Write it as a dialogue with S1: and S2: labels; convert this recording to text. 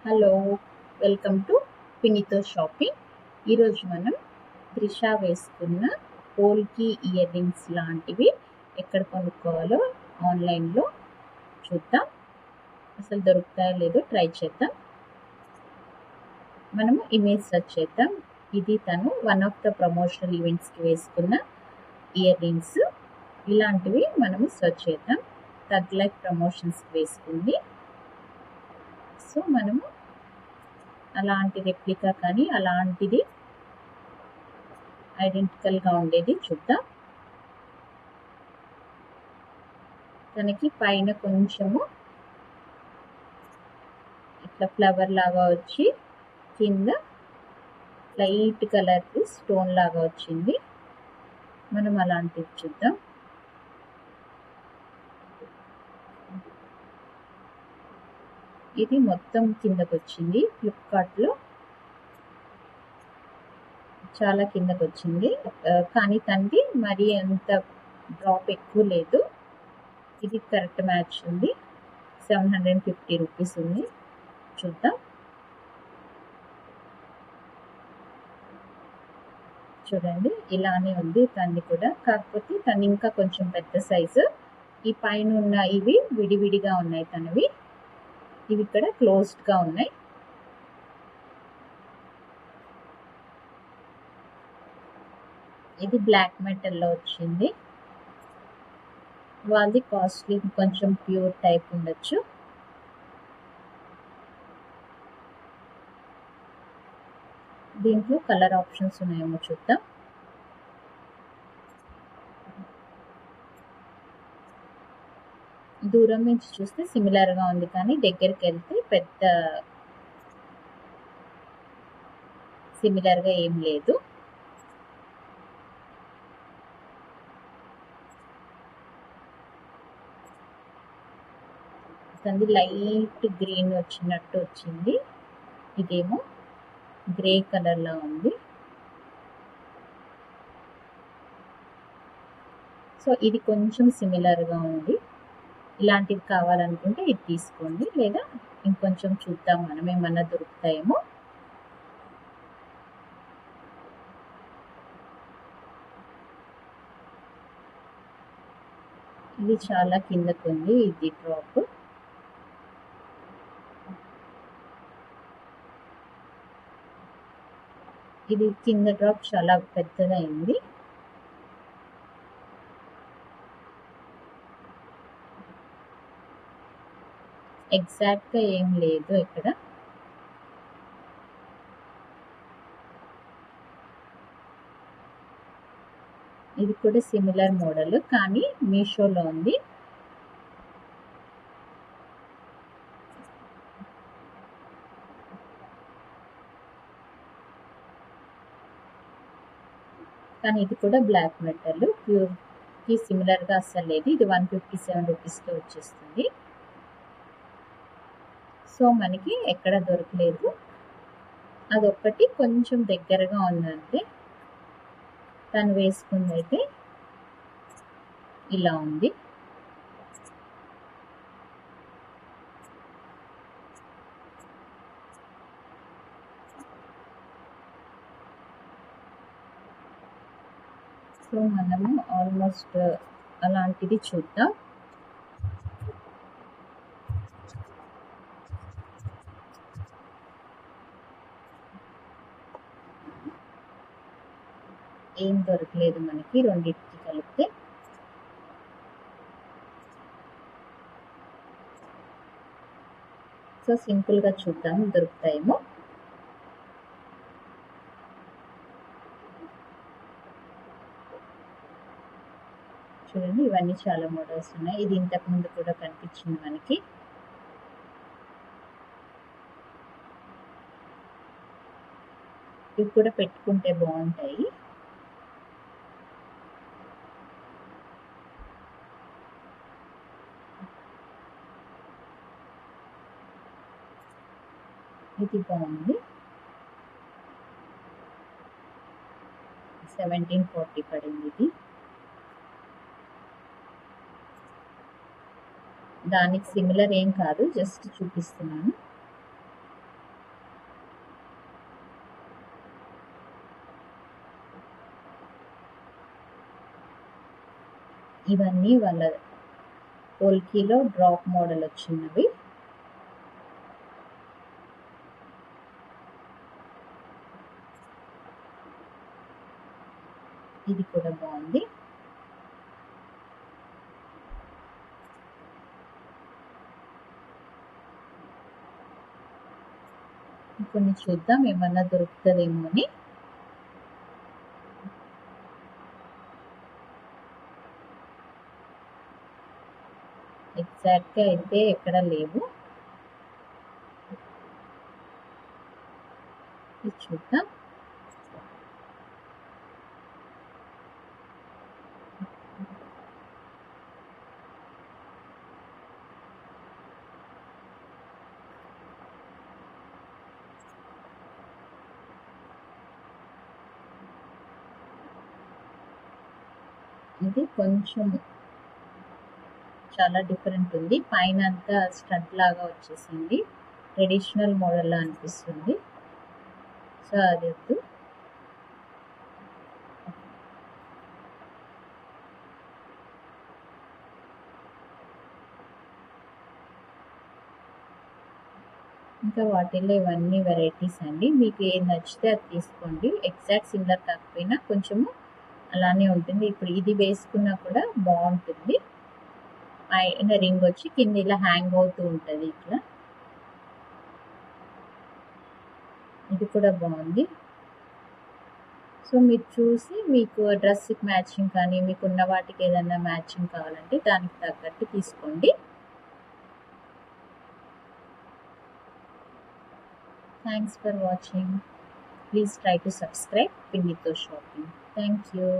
S1: Hello, welcome to పినితో shopping. ఈరోజు మనం త్రిష వేసుకున్న పోల్కి ఇయర్ రింగ్స్ లాంటివి ఎక్కడ కొనుక్కోవాలో ఆన్లైన్లో చూద్దాం. అసలు దొరుకుతాయో లేదో ట్రై చేద్దాం. మనము ఇమేజ్ సెర్చ్ చేద్దాం. ఇది తను వన్ ఆఫ్ ద ప్రమోషనల్ ఈవెంట్స్కి వేసుకున్న ఇయర్ రింగ్స్. ఇలాంటివి మనము సెర్చ్ చేద్దాం. తగ్ లైఫ్ ప్రమోషన్స్కి వేసుకుంది. సో మనము అలాంటి రెప్లికా కానీ అలాంటిది ఐడెంటికల్గా ఉండేది చూద్దాం. తనకి పైన కొంచెము ఇట్లా ఫ్లవర్ లాగా వచ్చి కింద లైట్ కలర్ స్టోన్ లాగా వచ్చింది. మనం అలాంటిది చూద్దాం. ఇది మొత్తం కిందకు వచ్చింది. ఫ్లిప్కార్ట్లో చాలా కిందకు వచ్చింది. కానీ తంది మరి అంత డ్రాప్ ఎక్కువ లేదు. ఇది కరెక్ట్ మ్యాచ్ ఉంది. 750 రూపీస్ ఉంది. చూద్దాం. చూడండి, ఇలానే ఉంది తన్ని కూడా. కాకపోతే తను ఇంకా కొంచెం పెద్ద సైజు. ఈ పైన ఉన్న ఇవి విడివిడిగా ఉన్నాయి తనవి. ఇవి ఇక్కడ క్లోజ్డ్గా ఉన్నాయి. ఇది బ్లాక్ మెటల్లో వచ్చింది. వాళ్ళది కాస్ట్లీ, కొంచెం ప్యూర్ టైప్ ఉండొచ్చు. దీంట్లో కలర్ ఆప్షన్స్ ఉన్నాయేమో చూద్దాం. దూరం నుంచి చూస్తే సిమిలర్గా ఉంది, కానీ దగ్గరికి వెళ్తే పెద్ద సిమిలర్గా ఏం లేదు. తనది లైట్ గ్రీన్ వచ్చినట్టు వచ్చింది. ఇదేమో గ్రే కలర్లా ఉంది. సో ఇది కొంచెం సిమిలర్గా ఉంది. ఇలాంటివి కావాలనుకుంటే ఇది తీసుకోండి, లేదా ఇంకొంచెం చూద్దాం మనం ఏమన్నా దొరుకుతాయేమో. ఇది చాలా కిందకు ఉంది. ఇది డ్రాప్. ఇది కింద డ్రాప్ చాలా పెద్దగా అయింది. ఎగ్జాక్ట్గా ఏం లేదు ఇక్కడ. ఇది కూడా సిమిలర్ మోడల్, కానీ మీషోలో ఉంది. కానీ ఇది కూడా బ్లాక్ మెటల్, ప్యూర్కి సిమిలర్గా అస్సలు లేదు. ఇది 157 రూపీస్కి వచ్చేస్తుంది. సో మనకి ఎక్కడ దొరకలేదు. అదొక్కటి కొంచెం దగ్గరగా ఉందంటే. తను వేసుకుంది అయితే ఇలా ఉంది. సో మనము ఆల్మోస్ట్ అలాంటిది చూద్దాం. ఏం దొరకలేదు మనకి రెండింటికి కలిపితే. సో సింపుల్గా చూద్దాం దొరుకుతాయేమో. చూడండి, ఇవన్నీ చాలా మోడల్స్ ఉన్నాయి. ఇది ఇంతకు ముందు కూడా కనిపించింది మనకి. ఇవి కూడా పెట్టుకుంటే బాగుంటాయి. ఇది బాగుంది. 1740 పడింది ఇది. దానికి సిమిలర్ ఏం కాదు, జస్ట్ చూపిస్తున్నాను. ఇవన్నీ వాళ్ళ పోల్కీలో డ్రాప్ మోడల్ వచ్చినవి. ఇది కూడా బాగుంది. కొన్ని చూద్దాం ఏమన్నా దొరుకుతుందేమో అని. ఎగ్జాక్ట్గా అయితే ఎక్కడ లేవు. ఇది చూద్దాం. ఇది కొంచెం చాలా డిఫరెంట్ ఉంది. పైన అంతా స్టడ్ లాగా వచ్చేసింది. ట్రెడిషనల్ మోడల్లా అనిపిస్తుంది. సో అది వద్దు. ఇంకా వాటిల్లో ఇవన్నీ వెరైటీస్ అండి. మీకు ఏది నచ్చితే అది తీసుకోండి. ఎగ్జాక్ట్ సిమిలర్ కాకపోయినా కొంచెము అలానే ఉంటుంది. ఇప్పుడు ఇది వేసుకున్నా కూడా బాగుంటుంది. పైన రింగ్ వచ్చి కింద ఇలా హ్యాంగ్ అవుతూ ఉంటుంది ఇట్లా. ఇది కూడా బాగుంది. సో మీరు చూసి మీకు డ్రెస్కి మ్యాచింగ్ కానీ మీకున్న వాటికి ఏదైనా మ్యాచింగ్ కావాలంటే దానికి తగ్గట్టు తీసుకోండి. Thanks for watching. Please try to subscribe పిన్నితో షాపింగ్. Thank you.